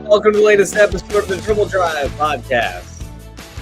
Welcome to the latest episode of the Dribble Drive podcast.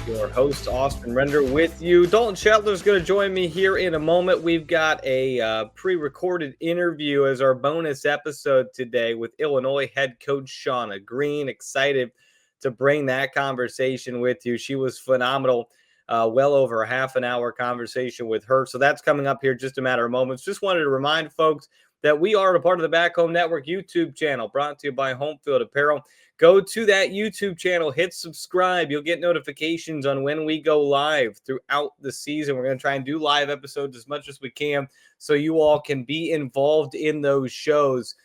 Your host, Austin Render, with you. Dalton Shetler is going to join me here in a moment. We've got a pre-recorded interview as our bonus episode today with Illinois head coach Shauna Green. Excited to bring that conversation with you. She was phenomenal. Well over a half an hour conversation with her. So that's coming up here just a matter of moments. Just wanted to remind folks that we are a part of the Back Home Network YouTube channel, brought to you by Home Field Apparel. Go to that YouTube channel, hit subscribe. You'll get notifications on when we go live throughout the season. We're going to try and do live episodes as much as we can so you all can be involved in those shows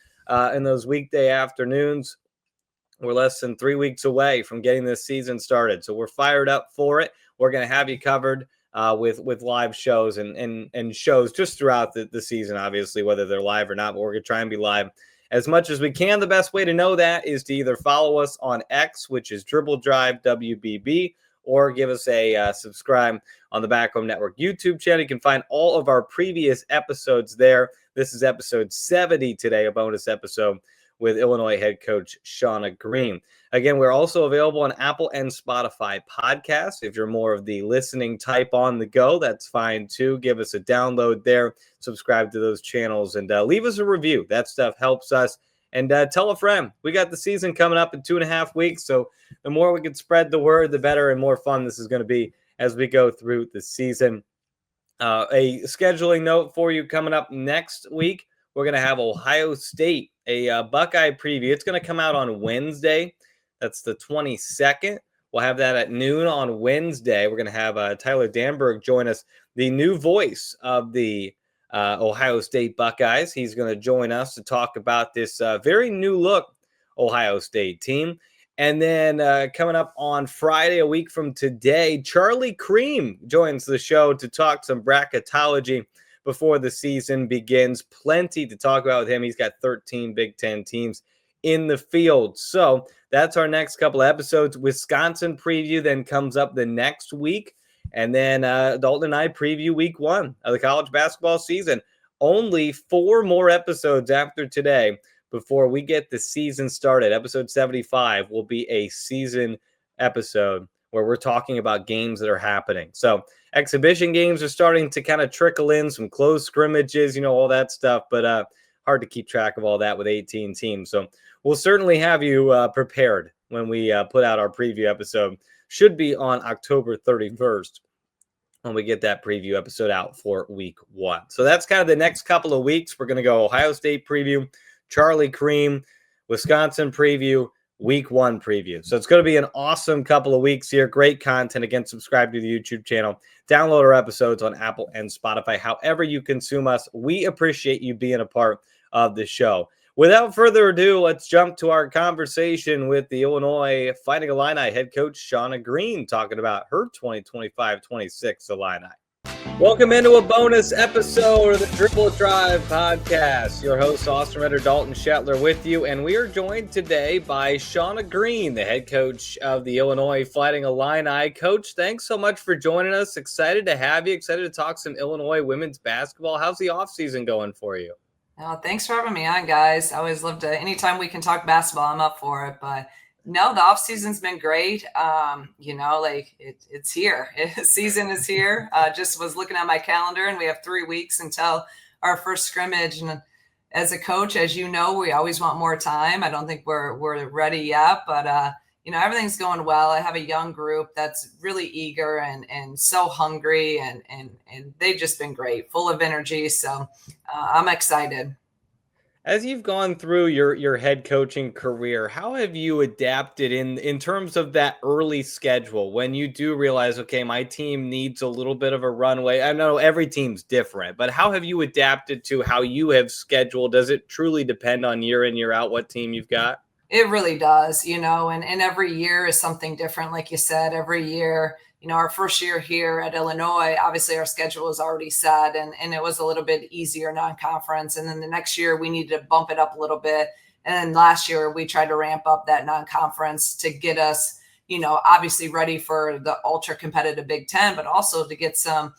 in those weekday afternoons. We're less than 3 weeks away from getting this season started, so we're fired up for it. We're going to have you covered with live shows and shows just throughout the season, obviously, whether they're live or not, but we're going to try and be live as much as we can. The best way to know that is to either follow us on X, which is Dribble Drive WBB, or give us a subscribe on the Back Home Network YouTube channel. You can find all of our previous episodes there. This is episode 70 today, a bonus episode with Illinois head coach Shauna Green. Again, we're also available on Apple and Spotify podcasts. If you're more of the listening type on the go, that's fine too. Give us a download there, subscribe to those channels, and leave us a review. That stuff helps us. And tell a friend. We got the season coming up in 2.5 weeks, so the more we can spread the word, the better and more fun this is going to be as we go through the season. A scheduling note for you coming up next week. We're going to have Ohio State, a Buckeye preview. It's going to come out on Wednesday. That's the 22nd. We'll have that at noon on Wednesday. We're going to have Tyler Danberg join us, the new voice of the Ohio State Buckeyes. He's going to join us to talk about this very new look Ohio State team. And then coming up on Friday, a week from today, Charlie Cream joins the show to talk some bracketology before the season begins. Plenty to talk about with him. He's got 13 Big Ten teams in the field. So that's our next couple of episodes. Wisconsin preview then comes up the next week. And then Dalton and I preview week 1 of the college basketball season. Only 4 more episodes after today before we get the season started. Episode 75 will be a season episode where we're talking about games that are happening. So exhibition games are starting to kind of trickle in, some close scrimmages, all that stuff, but hard to keep track of all that with 18 teams. So we'll certainly have you prepared when we put out our preview episode. Should be on October 31st when we get that preview episode out for week 1. So that's kind of the next couple of weeks. We're going to go Ohio State preview, Charlie Cream, Wisconsin preview, week 1 preview. So it's going to be an awesome couple of weeks here. Great content. Again, subscribe to the YouTube channel. Download our episodes on Apple and Spotify. However you consume us, we appreciate you being a part of the show. Without further ado, let's jump to our conversation with the Illinois Fighting Illini head coach Shauna Green, talking about her 2025-26 Illini. Welcome into a bonus episode of the Dribble Drive podcast. Your host, Austin Render, Dalton Shetler with you, and we are joined today by Shauna Green, the head coach of the Illinois Fighting Illini. Coach, thanks so much for joining us. Excited to have you. Excited to talk some Illinois women's basketball. How's the offseason going for you? Oh, thanks for having me on, guys. I always love to, anytime we can talk basketball, I'm up for it. But no, the off season's been great. It's here. Season is here. Just was looking at my calendar, and we have 3 weeks until our first scrimmage. And as a coach, as you know, we always want more time. I don't think we're ready yet, but everything's going well. I have a young group that's really eager and so hungry, and they've just been great, full of energy. So I'm excited. As you've gone through your head coaching career, how have you adapted in terms of that early schedule when you do realize, okay, my team needs a little bit of a runway? I know every team's different, but how have you adapted to how you have scheduled? Does it truly depend on year in, year out what team you've got? It really does, and every year is something different. Like you said, every year, our first year here at Illinois, obviously our schedule was already set and it was a little bit easier non-conference. And then the next year we needed to bump it up a little bit. And then last year we tried to ramp up that non-conference to get us, obviously ready for the ultra competitive Big Ten, but also to get some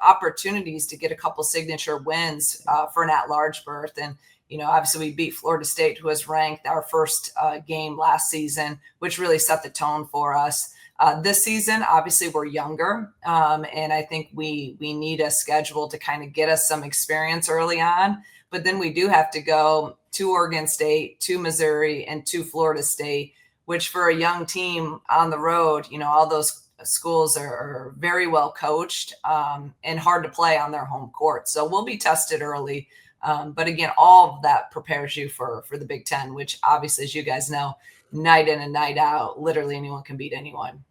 opportunities to get a couple signature wins for an at-large berth. And, obviously we beat Florida State, who was ranked our first game last season, which really set the tone for us. This season, obviously we're younger. And I think we need a schedule to kind of get us some experience early on. But then we do have to go to Oregon State, to Missouri, and to Florida State, which for a young team on the road, all those schools are very well coached and hard to play on their home court. So we'll be tested early. But again, all of that prepares you for the Big Ten, which obviously, as you guys know, night in and night out, literally anyone can beat anyone.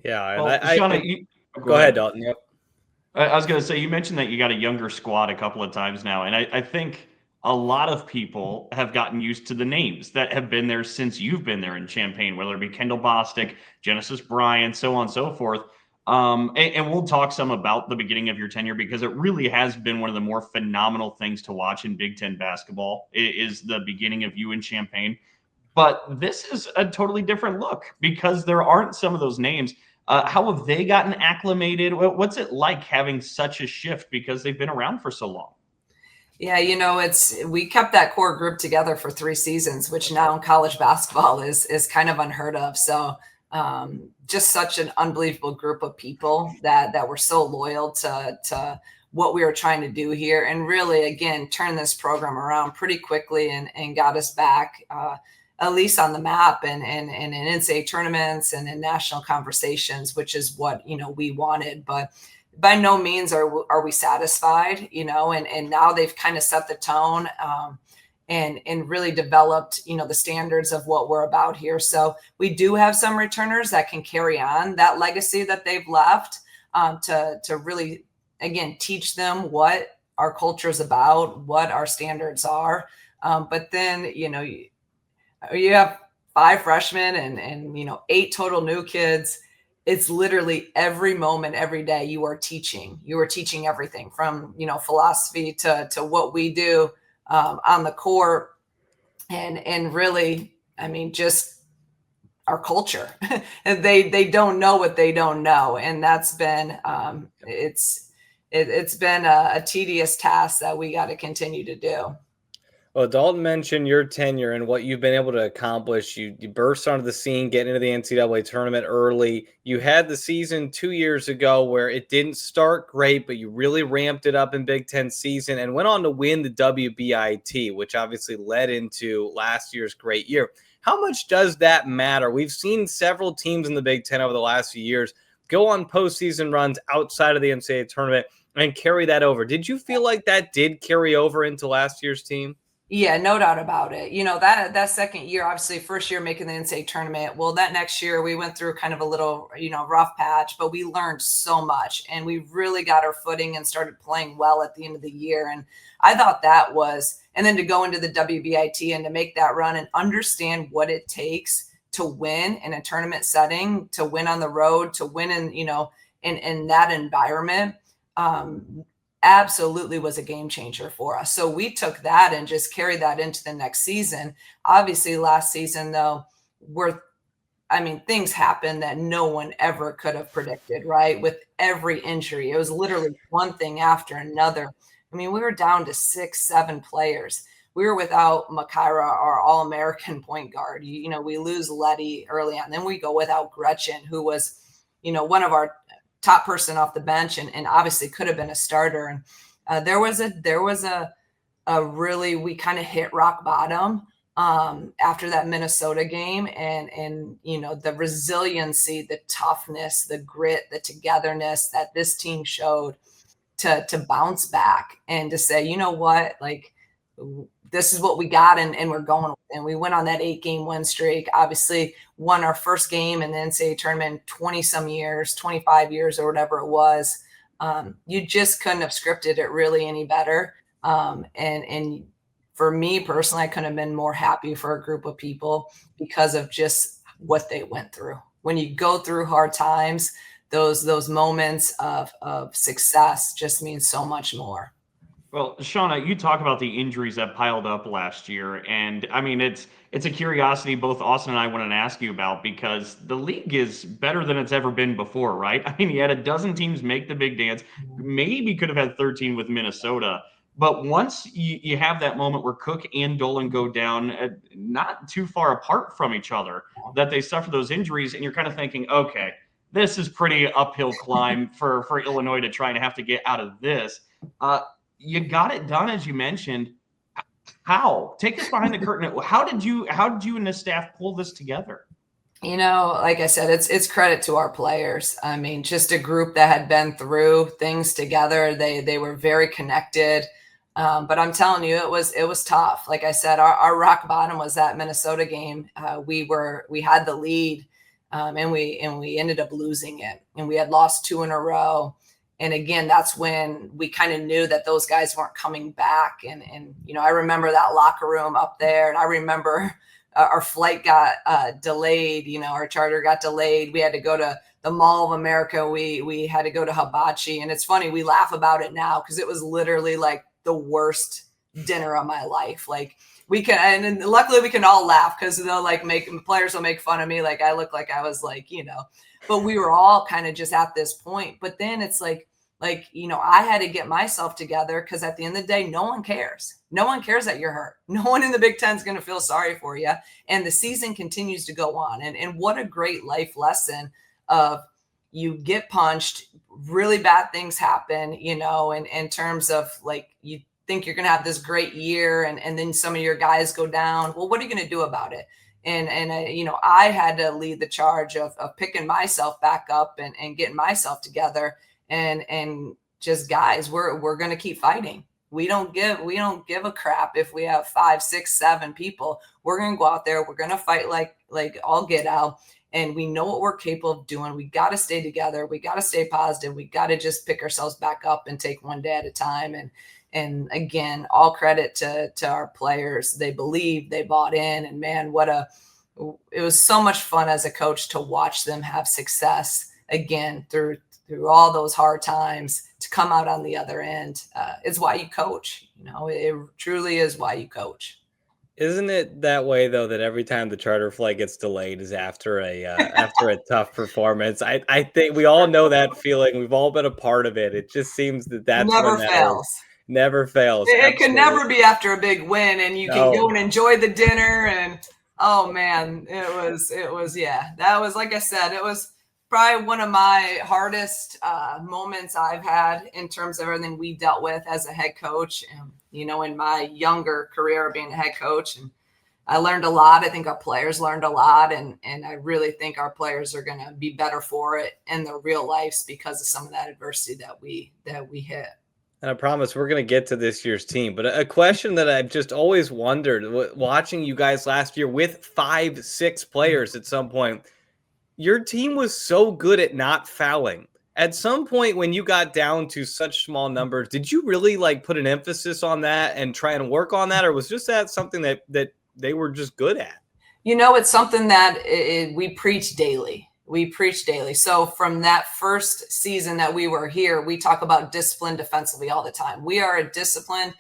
Yeah. Well, Shauna, go ahead, Dalton. Yep. I was going to say, you mentioned that you got a younger squad a couple of times now, and I think a lot of people have gotten used to the names that have been there since you've been there in Champaign, whether it be Kendall Bostic, Genesis Bryant, so on and so forth. And we'll talk some about the beginning of your tenure, because it really has been one of the more phenomenal things to watch in Big Ten basketball is the beginning of you in Champaign. But this is a totally different look because there aren't some of those names. How have they gotten acclimated? What's it like having such a shift because they've been around for so long? Yeah, we kept that core group together for 3 seasons, which now in college basketball is kind of unheard of. So just such an unbelievable group of people that were so loyal to what we were trying to do here, and really, again, turn this program around pretty quickly and got us back at least on the map and in NCAA tournaments and in national conversations, which is what, we wanted. But by no means are we satisfied, and now they've kind of set the tone and really developed, the standards of what we're about here. So we do have some returners that can carry on that legacy that they've left to really, again, teach them what our culture is about, what our standards are. But then, you have 5 freshmen and 8 total new kids. It's literally every moment, every day you are teaching everything from, philosophy to what we do on the court and really, just our culture. And they don't know what they don't know. And that's been, it's been a tedious task that we got to continue to do. Well, Dalton mentioned your tenure and what you've been able to accomplish. You burst onto the scene, getting into the NCAA tournament early. You had the season 2 years ago where it didn't start great, but you really ramped it up in Big Ten season and went on to win the WBIT, which obviously led into last year's great year. How much does that matter? We've seen several teams in the Big Ten over the last few years go on postseason runs outside of the NCAA tournament and carry that over. Did you feel like that did carry over into last year's team? Yeah, no doubt about it. That second year, obviously first year making the NCAA tournament. Well, that next year we went through kind of a little, rough patch, but we learned so much and we really got our footing and started playing well at the end of the year. And I thought that was, and then to go into the WBIT and to make that run and understand what it takes to win in a tournament setting, to win on the road, to win in that environment. Absolutely was a game changer for us. So we took that and just carried that into the next season. Obviously last season though, things happened that no one ever could have predicted, right? With every injury, it was literally one thing after another. We were down to 6, 7 players. We were without Makira, our All-American point guard. We lose Letty early on. Then we go without Gretchen, who was, one of our top person off the bench and obviously could have been a starter. And there was a really, we kind of hit rock bottom after that Minnesota game and the resiliency, the toughness, the grit, the togetherness that this team showed to bounce back and to say, you know what, this is what we got and we're going. And we went on that 8-game win streak, obviously won our first game in the NCAA tournament, 20 some years, 25 years or whatever it was. You just couldn't have scripted it really any better. And for me personally, I couldn't have been more happy for a group of people because of just what they went through. When you go through hard times, those moments of success just mean so much more. Well, Shauna, you talk about the injuries that piled up last year, and I mean it's a curiosity both Austin and I wanted to ask you about because the league is better than it's ever been before, right? I mean, you had a dozen teams make the big dance, maybe could have had 13 with Minnesota, but once you have that moment where Cook and Dolan go down, not too far apart from each other, that they suffer those injuries, and you're kind of thinking, okay, this is pretty uphill climb for Illinois to try and have to get out of this. You got it done, as you mentioned. How? Take us behind the curtain. How did you and the staff pull this together? Like I said, it's credit to our players. I mean, just a group that had been through things together. They were very connected. But I'm telling you, it was tough. Like I said, our rock bottom was that Minnesota game. We had the lead, and we ended up losing it, and we had lost 2 in a row. And again, that's when we kind of knew that those guys weren't coming back. And I remember that locker room up there, and I remember our flight got delayed. Our charter got delayed. We had to go to the Mall of America. We had to go to Hibachi, and it's funny, we laugh about it now because it was literally like the worst dinner of my life. Like and luckily we can all laugh because they'll players will make fun of me. Like I look like I was but we were all kind of just at this point. But then it's I had to get myself together because at the end of the day, no one cares. No one cares that you're hurt. No one in the Big Ten is going to feel sorry for you. And the season continues to go on. And what a great life lesson of you get punched, really bad things happen, in terms of you think you're going to have this great year and then some of your guys go down. Well, what are you going to do about it? And I had to lead the charge of picking myself back up and getting myself together and just, guys, we're going to keep fighting. We don't give a crap if we have 5, 6, 7 people. We're going to go out there. We're going to fight like all get out. And we know what we're capable of doing. We got to stay together. We got to stay positive. We got to just pick ourselves back up and take one day at a time. And again, all credit to our players. They believed, they bought in, and man, it was so much fun as a coach to watch them have success again through all those hard times to come out on the other end. It's why you coach. It truly is why you coach. Isn't it that way though, that every time the charter flight gets delayed is after a tough performance? I think we all know that feeling. We've all been a part of it. It just seems that's never fails. Never fails. It can never be after a big win, and you can go and enjoy the dinner. And oh man, it was that was, like I said, it was probably one of my hardest moments I've had in terms of everything we dealt with as a head coach. In my younger career being a head coach, and I learned a lot. I think our players learned a lot, and I really think our players are going to be better for it in their real lives because of some of that adversity that we hit. And I promise we're going to get to this year's team. But a question that I've just always wondered, watching you guys last year with 5, 6 players at some point, your team was so good at not fouling. At some point when you got down to such small numbers, did you really put an emphasis on that and try and work on that? Or was just that something that they were just good at? It's something that we preach daily. So from that first season that we were here, we talk about discipline defensively all the time. We are a disciplined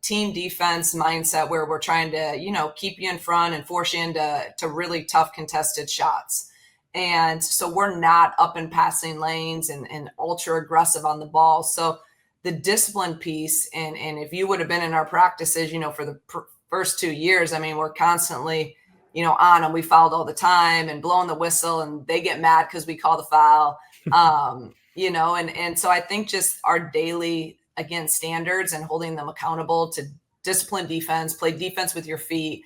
team defense mindset where we're trying to, keep you in front and force you into really tough contested shots. And so we're not up in passing lanes and ultra aggressive on the ball. So the discipline piece, and if you would have been in our practices, for the first 2 years, I mean, we're constantly, on them. We fouled all the time and blowing the whistle, and they get mad because we call the foul, and so I think just our daily, again, standards and holding them accountable to discipline defense, play defense with your feet,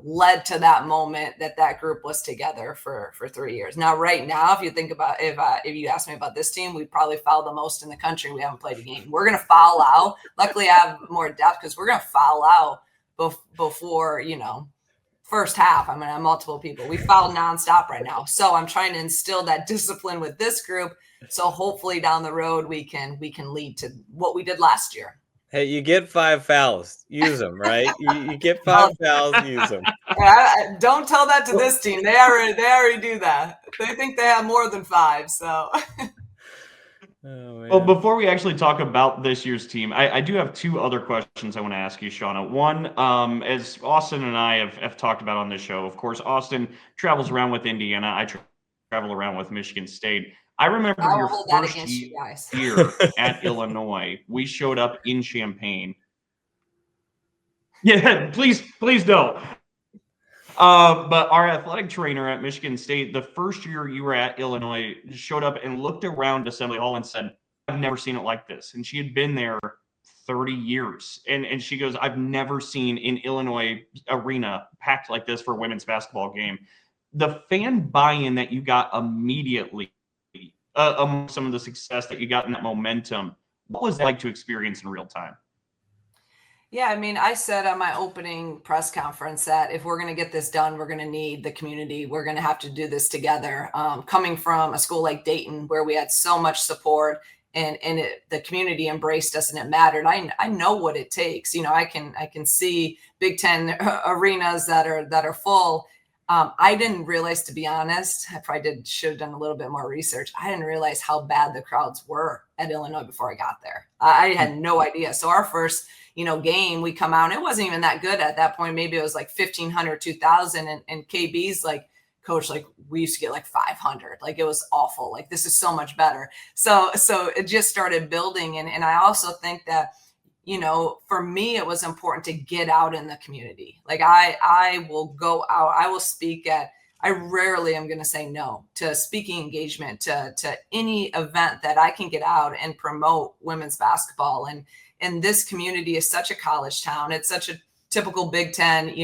led to that moment that group was together for 3 years. Now, right now, if you think about, if you ask me about this team, we probably foul the most in the country. We haven't played a game. We're going to foul out. Luckily, I have more depth because we're going to foul out before, first half. I mean, I have multiple people. We foul nonstop right now. So I'm trying to instill that discipline with this group. So hopefully down the road, we can lead to what we did last year. Hey, you get 5 fouls, use them, right? You get 5 fouls, use them. Don't tell that to this team. They already do that. They think they have more than 5. So Oh, Well, man. before we actually talk about this year's team, I do have two other questions I want to ask you, Shauna. One, as Austin and I have talked about on this show, of course, Austin travels around with Indiana. I travel around with Michigan State. I remember I will your hold that first against you guys. year at Illinois. We showed up in Champaign. Yeah, please don't. But our athletic trainer at Michigan State, the first year you were at Illinois, showed up and looked around Assembly Hall and said, I've never seen it like this. And she had been there 30 years. And she goes, I've never seen an Illinois arena packed like this for a women's basketball game. The fan buy-in that you got immediately, among some of the success that you got in that momentum, what was it like to experience in real time? Yeah, I mean, I said on my opening press conference that if we're going to get this done, we're going to need the community. We're going to have to do this together. Coming from a school like Dayton, where we had so much support and the community embraced us and it mattered. I know what it takes. I can see Big Ten arenas that are full. I didn't realize, to be honest, I probably should have done a little bit more research. I didn't realize how bad the crowds were at Illinois before I got there. I had no idea. So our first game, we come out and it wasn't even that good at that point. Maybe it was like 1,500, 2,000. And KB's like, coach, like we used to get like 500. Like it was awful. Like this is so much better. So it just started building. And I also think that, for me, it was important to get out in the community. Like I will go out, I will speak I rarely am going to say no to speaking engagement, to any event that I can get out and promote women's basketball. And this community is such a college town. It's such a typical Big Ten,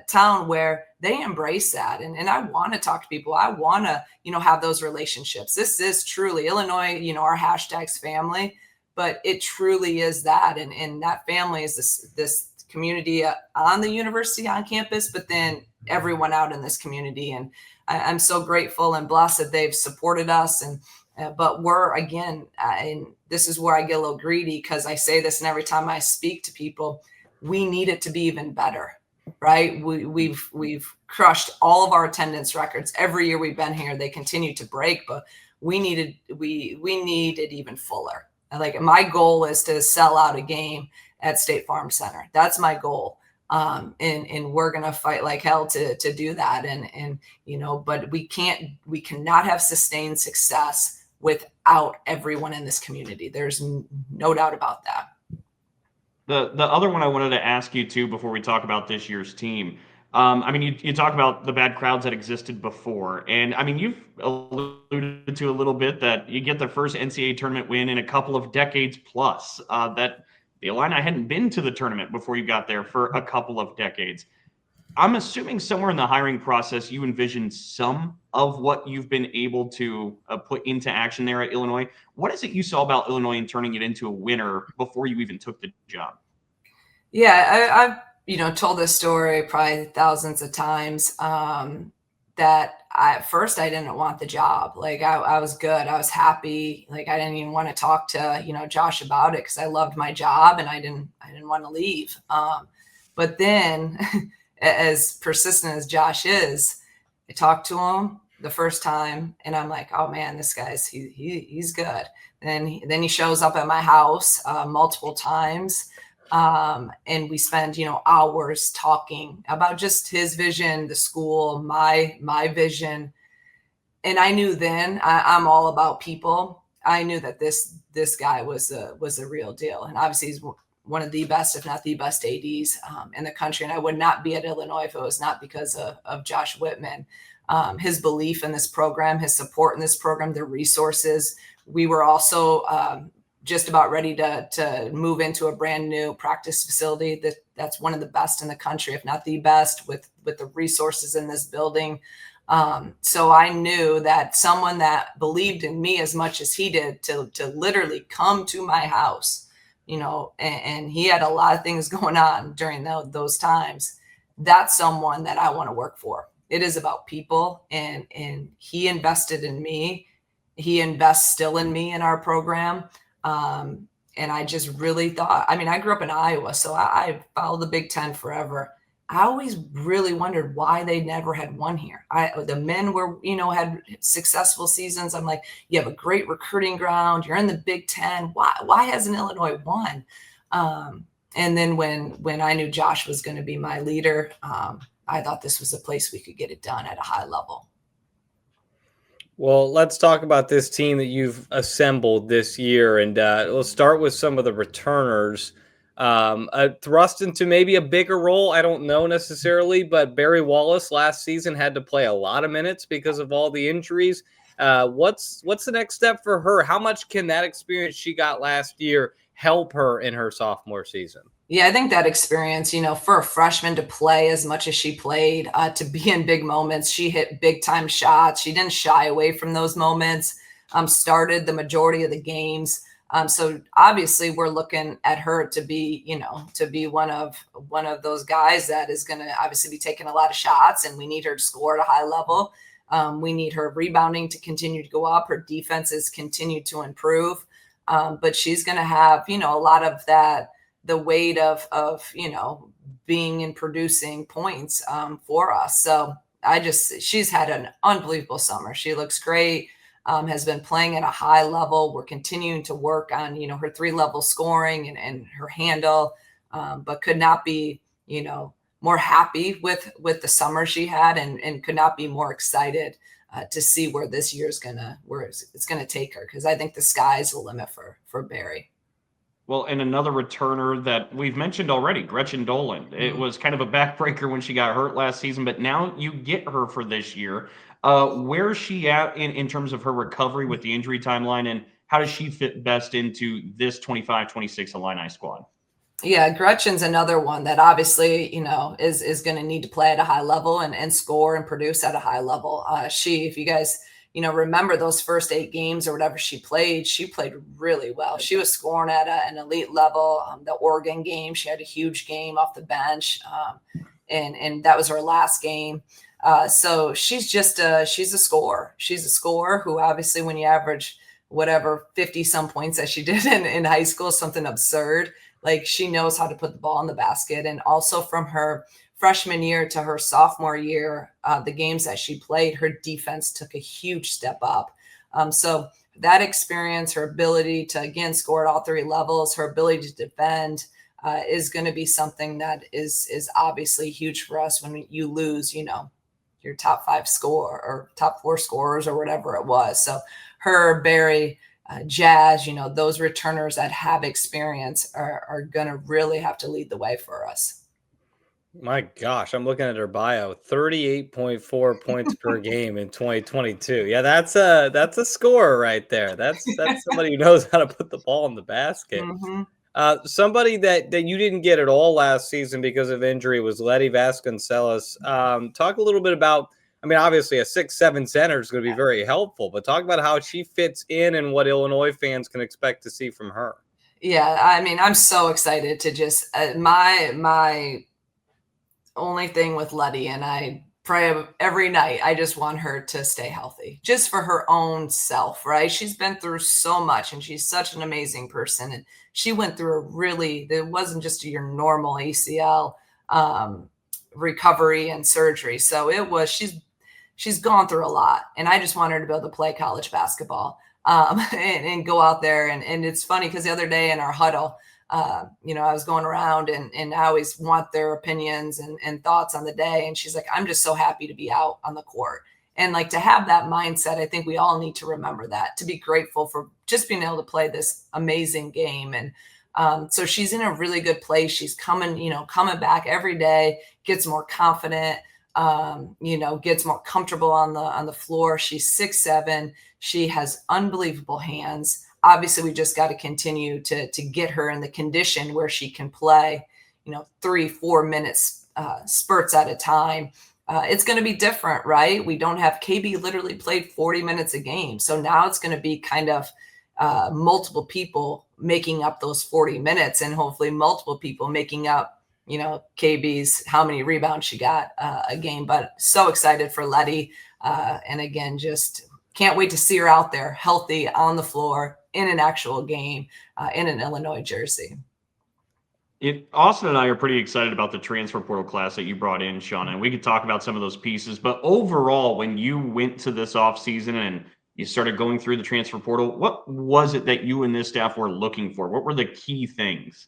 town where they embrace that. And I want to talk to people. I want to, have those relationships. This is truly Illinois, our hashtags family, but it truly is that. And that family is this community on the university, on campus, but then everyone out in this community. And I'm so grateful and blessed that they've supported us. But we're, again, and this is where I get a little greedy, because I say this, and every time I speak to people, we need it to be even better, right? We've crushed all of our attendance records every year we've been here. They continue to break, but we need it even fuller. Like my goal is to sell out a game at State Farm Center. That's my goal. And we're going to fight like hell to do that. And, but we cannot have sustained success without everyone in this community. There's no doubt about that. The other one I wanted to ask you too, before we talk about this year's team, you talk about the bad crowds that existed before, and you've alluded to a little bit that you get the first NCAA tournament win in a couple of decades plus, that the Illini hadn't been to the tournament before you got there for a couple of decades. I'm assuming somewhere in the hiring process, you envisioned some of what you've been able to put into action there at Illinois. What is it you saw about Illinois and turning it into a winner before you even took the job? Yeah, I've told this story probably thousands of times. That at first I didn't want the job. Like I was good. I was happy. Like I didn't even want to talk to, Josh about it, because I loved my job and I didn't want to leave. But then as persistent as Josh is, I talked to him the first time and I'm like, oh man, this guy's, he's good. And then he shows up at my house multiple times. And we spend, hours talking about just his vision, the school, my vision. And I knew then I'm all about people. I knew that this guy was a real deal. And obviously he's one of the best, if not the best ADs in the country. And I would not be at Illinois if it was not because of Josh Whitman. His belief in this program, his support in this program, the resources. We were also just about ready to move into a brand new practice facility that's one of the best in the country, if not the best, with the resources in this building. So I knew that someone that believed in me as much as he did to literally come to my house, and he had a lot of things going on during those times. That's someone that I want to work for. It is about people, and he invested in me. He invests still in me in our program. And I just really thought, I grew up in Iowa, so I followed the Big Ten forever. I always really wondered why they never had won here. The men were, had successful seasons. I'm like, you have a great recruiting ground. You're in the Big Ten. Why hasn't Illinois won? And then when I knew Josh was going to be my leader, I thought this was a place we could get it done at a high level. Well, let's talk about this team that you've assembled this year, and we'll start with some of the returners. Thrust into maybe a bigger role, I don't know necessarily, but Barry Wallace last season had to play a lot of minutes because of all the injuries. What's the next step for her? How much can that experience she got last year help her in her sophomore season? Yeah, I think that experience, for a freshman to play as much as she played, to be in big moments, she hit big time shots. She didn't shy away from those moments, started the majority of the games. So obviously we're looking at her to be, one of those guys that is going to obviously be taking a lot of shots, and we need her to score at a high level. We need her rebounding to continue to go up. Her defenses continue to improve. But she's going to have, a lot of that, the weight of being and producing points for us. So she's had an unbelievable summer. She looks great, has been playing at a high level. We're continuing to work on, her 3-level scoring and her handle, but could not be, more happy with the summer she had, and could not be more excited to see where this year's where it's gonna take her, because I think the sky's the limit for Barry. Well, and another returner that we've mentioned already, Gretchen Dolan. It was kind of a backbreaker when she got hurt last season, but now you get her for this year. Where's she at in terms of her recovery with the injury timeline, and how does she fit best into this 25-26 Illini squad? Yeah, Gretchen's another one that obviously, is going to need to play at a high level and score and produce at a high level. If you guys, remember those first 8 games or whatever she played really well. She was scoring at an elite level. The Oregon game, she had a huge game off the bench, and that was her last game. So she's she's a scorer. She's a scorer who obviously, when you average whatever 50 some points that she did in high school, something absurd. Like, she knows how to put the ball in the basket. And also from her freshman year to her sophomore year, the games that she played, her defense took a huge step up. So that experience, her ability to, again, score at all 3 levels, her ability to defend is going to be something that is obviously huge for us when you lose, your top 5 score or top 4 scorers or whatever it was. So her, Barry, Jazz, those returners that have experience are going to really have to lead the way for us. My gosh, I'm looking at her bio, 38.4 points per game in 2022. Yeah, that's a scorer right there. That's somebody who knows how to put the ball in the basket. Mm-hmm. Somebody that you didn't get at all last season because of injury was Letty Vasconcelos. Talk a little bit about, obviously a 6'7" center is going to be very helpful, but talk about how she fits in and what Illinois fans can expect to see from her. Yeah, I'm so excited to just my only thing with Letty, and I pray every night, I just want her to stay healthy, just for her own self, right? She's been through so much, and she's such an amazing person, and she went through it wasn't just your normal ACL recovery and surgery. So she's gone through a lot, and I just want her to be able to play college basketball and go out there. And it's funny because the other day in our huddle, I was going around and I always want their opinions and thoughts on the day. And she's like, I'm just so happy to be out on the court. And like, to have that mindset, I think we all need to remember that, to be grateful for just being able to play this amazing game. And so she's in a really good place. She's coming back every day, gets more confident, gets more comfortable on the floor. She's 6'7". She has unbelievable hands. Obviously, we just got to continue to get her in the condition where she can play, 3-4 minutes spurts at a time. It's going to be different, right? We don't have KB literally played 40 minutes a game. So now it's going to be kind of multiple people making up those 40 minutes, and hopefully multiple people making up, KB's how many rebounds she got a game. But so excited for Letty. And again, just can't wait to see her out there healthy on the floor in an actual game in an Illinois jersey. Austin and I are pretty excited about the transfer portal class that you brought in, Shauna, and we could talk about some of those pieces. But overall, when you went to this offseason and you started going through the transfer portal, what was it that you and this staff were looking for? What were the key things?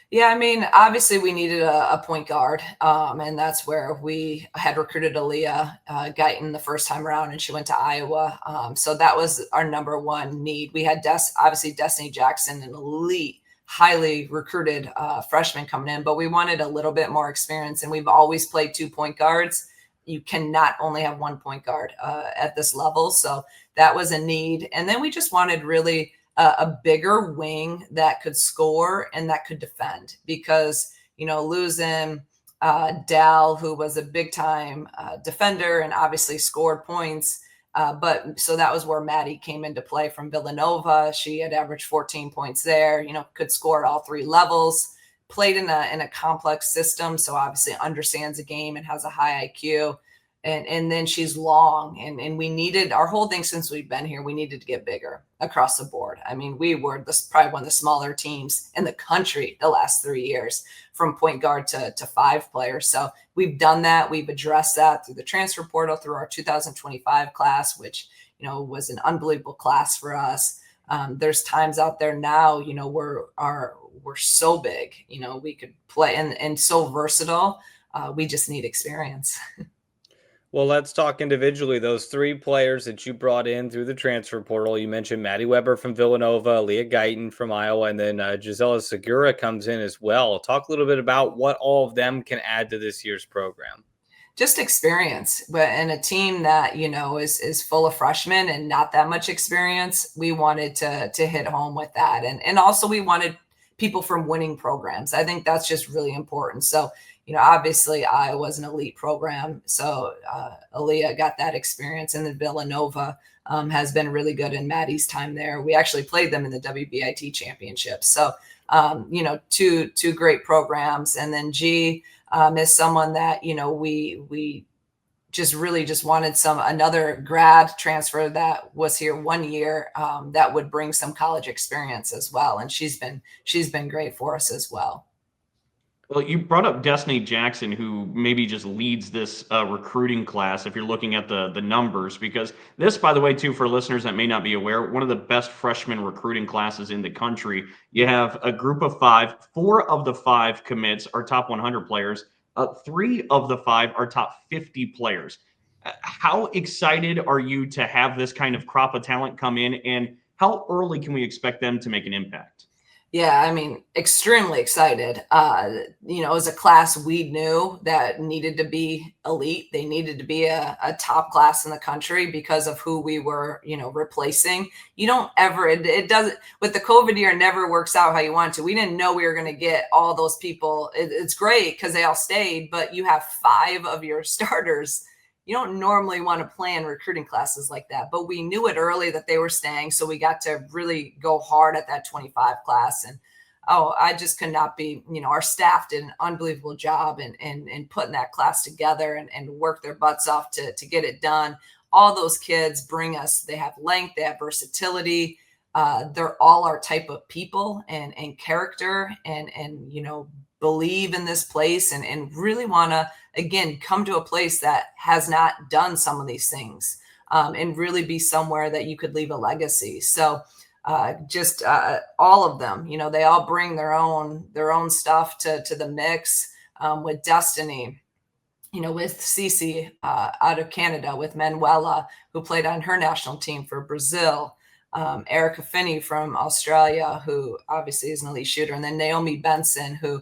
Yeah, I mean, obviously we needed a point guard, and that's where we had recruited Adalia Guyton the first time around, and she went to Iowa. So that was our number one need. We had obviously Destiny Jackson, an elite, highly recruited freshman coming in, but we wanted a little bit more experience, and we've always played 2 point guards. You cannot only have 1 point guard at this level. So that was a need. And then we just wanted really a bigger wing that could score and that could defend, because, losing Dal, who was a big time defender and obviously scored points. But so that was where Maddie came into play from Villanova. She had averaged 14 points there, could score at all 3 levels, played in a complex system. So obviously understands the game and has a high IQ. And then she's long, and we needed, our whole thing since we've been here, we needed to get bigger across the board. I mean, we were probably one of the smaller teams in the country the last 3 years, from point guard to 5 players. So we've done that. We've addressed that through the transfer portal, through our 2025 class, which, was an unbelievable class for us. There's times out there now, we're so big, we could play and so versatile. We just need experience. Well, let's talk individually. Those 3 players that you brought in through the transfer portal. You mentioned Maddie Weber from Villanova, Leah Guyton from Iowa, and then Gisela Segura comes in as well. Talk a little bit about what all of them can add to this year's program. Just experience, but in a team that, is full of freshmen and not that much experience, we wanted to hit home with that. And also we wanted people from winning programs. I think that's just really important. So, obviously Iowa was an elite program. So Aaliyah got that experience, and then Villanova has been really good in Maddie's time there. We actually played them in the WBIT championship. So, 2 great programs. And then G is someone that, we just really just wanted another grad transfer that was here 1 year that would bring some college experience as well. And she's been great for us as well. Well, you brought up Destiny Jackson, who maybe just leads this recruiting class if you're looking at the numbers, because this, by the way, too, for listeners that may not be aware, one of the best freshman recruiting classes in the country. You have a group of 5. 4 of the 5 commits are top 100 players. 3 of the 5 are top 50 players. How excited are you to have this kind of crop of talent come in, and how early can we expect them to make an impact? Yeah, I mean, extremely excited. As a class, we knew that needed to be elite. They needed to be a top class in the country because of who we were, replacing. You don't ever, it doesn't, with the COVID year, it never works out how you want to. We didn't know we were going to get all those people. It's great because they all stayed, but you have 5 of your starters. You don't normally want to plan recruiting classes like that, but we knew it early that they were staying. So we got to really go hard at that 25 class. And, I just could not be, our staff did an unbelievable job in putting that class together and work their butts off to get it done. All those kids they have length, they have versatility. They're all our type of people and character and believe in this place and really want to, again, come to a place that has not done some of these things and really be somewhere that you could leave a legacy. So all of them, they all bring their own stuff to the mix with Destiny, with Cece out of Canada, with Manuela, who played on her national team for Brazil, Erica Finney from Australia, who obviously is an elite shooter, and then Naomi Benson, who,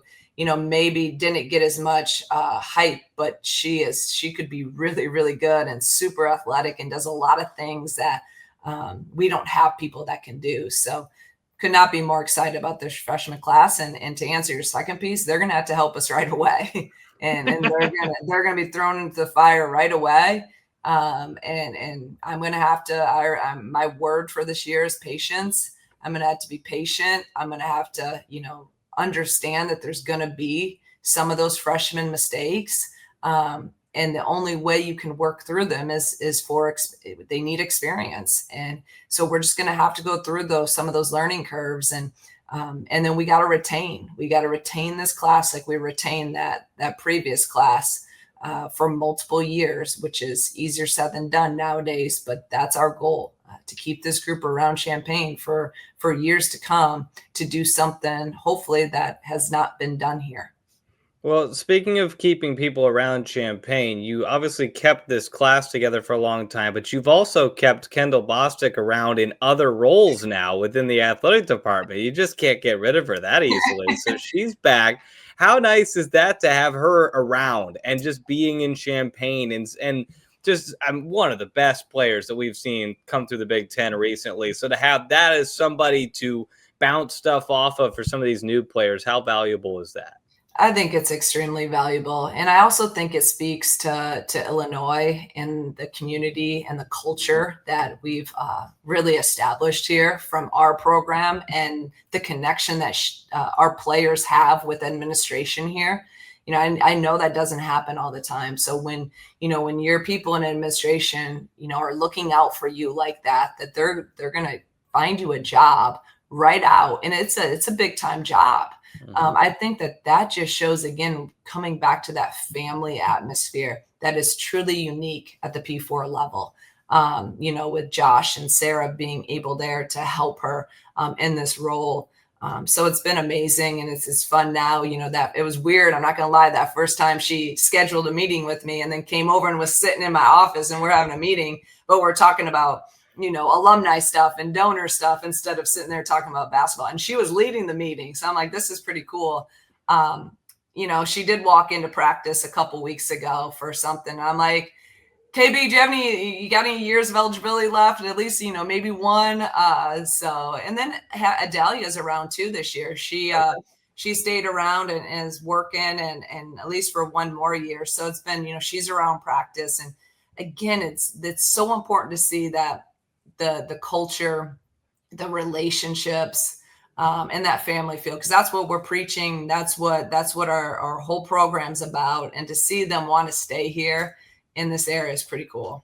maybe didn't get as much hype, but she could be really, really good and super athletic and does a lot of things that we don't have people that can do. So could not be more excited about this freshman class. And to answer your second piece, they're going to have to help us right away. and they're going to be thrown into the fire right away. And I'm going to have to, my word for this year is patience. I'm going to have to be patient. I'm going to have to, understand that there's going to be some of those freshman mistakes. And the only way you can work through them is they need experience. And so we're just going to have to go through some of those learning curves. And And then we got to retain this class like we retained that previous class for multiple years, which is easier said than done nowadays. But that's our goal, to keep this group around Champaign for years to come, to do something hopefully that has not been done here. Well, speaking of keeping people around Champaign, you obviously kept this class together for a long time, but you've also kept Kendall Bostic around in other roles now within the athletic department. You just can't get rid of her that easily. So she's back. How nice is that to have her around and just being in Champaign and just I'm one of the best players that we've seen come through the Big Ten recently. So to have that as somebody to bounce stuff off of for some of these new players, how valuable is that? I think it's extremely valuable. And I also think it speaks to Illinois and the community and the culture that we've really established here from our program, and the connection that our players have with administration here. I know that doesn't happen all the time. So when your people in administration, are looking out for you like that they're going to find you a job right out. And it's a big time job. I think that just shows, again, coming back to that family atmosphere that is truly unique at the P4 level. With Josh and Sarah being able there to help her in this role. So it's been amazing, and it's fun now. That it was weird. I'm not going to lie. That first time she scheduled a meeting with me and then came over and was sitting in my office and we're having a meeting, but we're talking about alumni stuff and donor stuff instead of sitting there talking about basketball. And she was leading the meeting. So I'm like, this is pretty cool. She did walk into practice a couple weeks ago for something. I'm like, KB, you got any years of eligibility left? At least, maybe one. And then Adalia's around too this year. She stayed around and is working and at least for one more year. So it's been, she's around practice. And again, it's so important to see that the culture, the relationships, and that family feel, because that's what we're preaching. That's what our whole program's about. And to see them want to stay here in this area is pretty cool.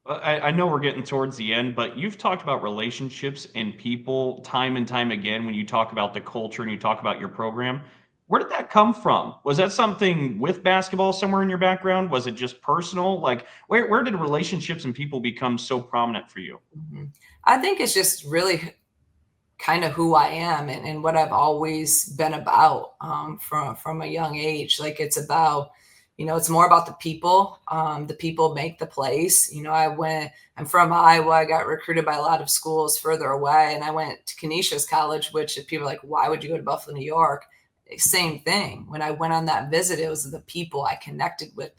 I know we're getting towards the end, but you've talked about relationships and people time and time again when you talk about the culture and you talk about your program. Where did that come from? Was that something with basketball somewhere in your background? Was it just personal? Like, where did relationships and people become so prominent for you? Mm-hmm. I think it's just really kind of who I am and what I've always been about from a young age. Like, it's about, it's more about the people. The people make the place. I'm from Iowa. I got recruited by a lot of schools further away, and I went to Canisius College, which people are like, why would you go to Buffalo, New York? Same thing. When I went on that visit, it was the people I connected with.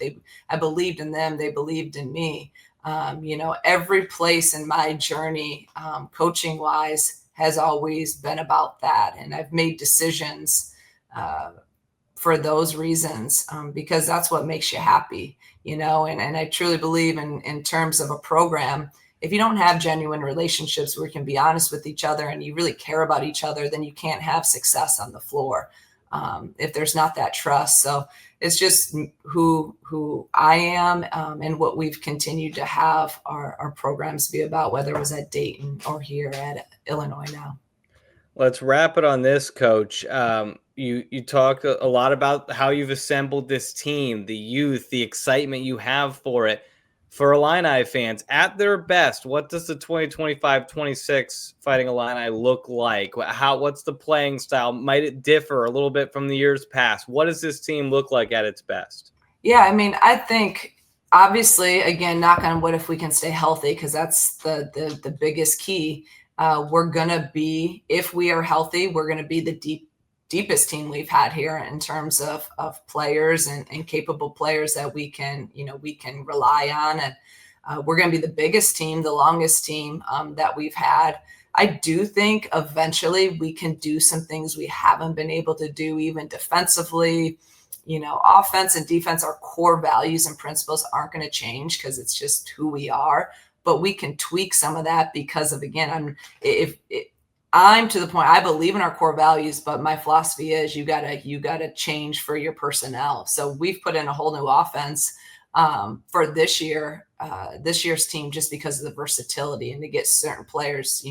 I believed in them. They believed in me. Every place in my journey, coaching wise, has always been about that. And I've made decisions for those reasons, because that's what makes you happy, and I truly believe in terms of a program. If you don't have genuine relationships where you can be honest with each other and you really care about each other, then you can't have success on the floor. If there's not that trust. So it's just who I am, and what we've continued to have our programs be about, whether it was at Dayton or here at Illinois now. Let's wrap it on this, Coach. You talked a lot about how you've assembled this team, the youth, the excitement you have for it. For Illini fans, at their best, what does the 2025-26 Fighting Illini look like? What's the playing style? Might it differ a little bit from the years past? What does this team look like at its best? Yeah, I think, obviously, again, knock on wood, if we can stay healthy, because that's the biggest key. We're going to be, if we are healthy, we're going to be the deepest team we've had here in terms of players and capable players that we can rely on. And we're going to be the biggest team, the longest team that we've had. I do think eventually we can do some things we haven't been able to do, even defensively. Offense and defense, our core values and principles aren't going to change because it's just who we are. But we can tweak some of that because of, again, I'm to the point, I believe in our core values, but my philosophy is you gotta change for your personnel. So we've put in a whole new offense for this year's team, just because of the versatility and to get certain players,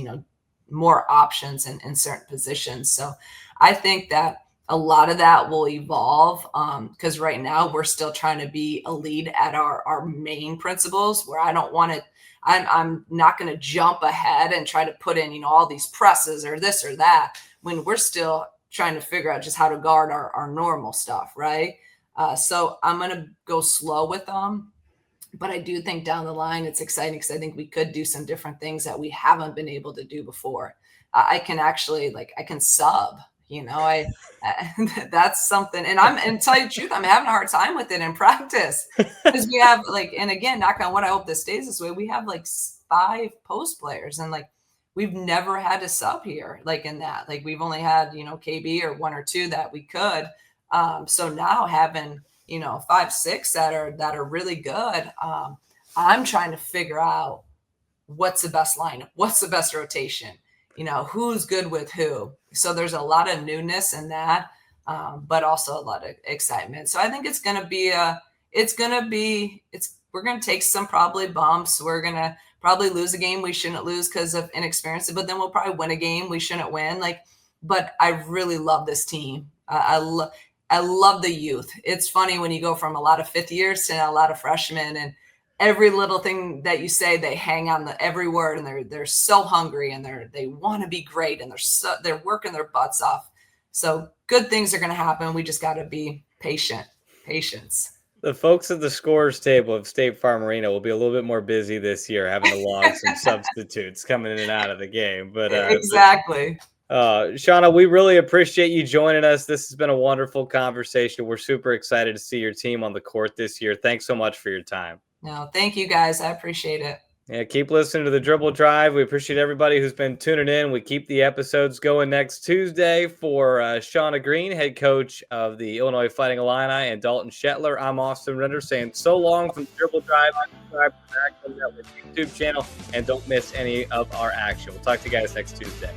more options in certain positions. So I think that a lot of that will evolve because right now we're still trying to be a lead at our main principles, where I don't want to, I'm not going to jump ahead and try to put in, all these presses or this or that when we're still trying to figure out just how to guard our normal stuff. Right. So I'm going to go slow with them. But I do think down the line, it's exciting because I think we could do some different things that we haven't been able to do before. I can actually I can sub, that's something. And tell you the truth, I'm having a hard time with it in practice because we have and again, knock on wood, I hope this stays this way. We have 5 post players and we've never had to sub here in that. We've only had, KB or 1 or 2 that we could. So now having 5, 6 that are really good. I'm trying to figure out what's the best lineup, what's the best rotation, who's good with who. So there's a lot of newness in that, but also a lot of excitement. So I think it's going to be we're going to take some probably bumps. We're going to probably lose a game we shouldn't lose because of inexperience, but then we'll probably win a game we shouldn't win. But I really love this team. I love the youth. It's funny when you go from a lot of 5th years to a lot of freshmen, and every little thing that you say, they hang on every word, and they're so hungry and they want to be great, and they're working their butts off. So good things are going to happen. We just got to be patience. The folks at the scorers table of State Farm Arena will be a little bit more busy this year, having to log some substitutes coming in and out of the game. But exactly. Shauna, we really appreciate you joining us. This has been a wonderful conversation. We're super excited to see your team on the court this year. Thanks so much for your time. No, thank you guys. I appreciate it. Yeah, keep listening to the Dribble Drive. We appreciate everybody who's been tuning in. We keep the episodes going next Tuesday for Shauna Green, head coach of the Illinois Fighting Illini, and Dalton Shetler. I'm Austin Render saying so long from the Dribble Drive. Subscribe to the Action Network YouTube channel, and don't miss any of our action. We'll talk to you guys next Tuesday.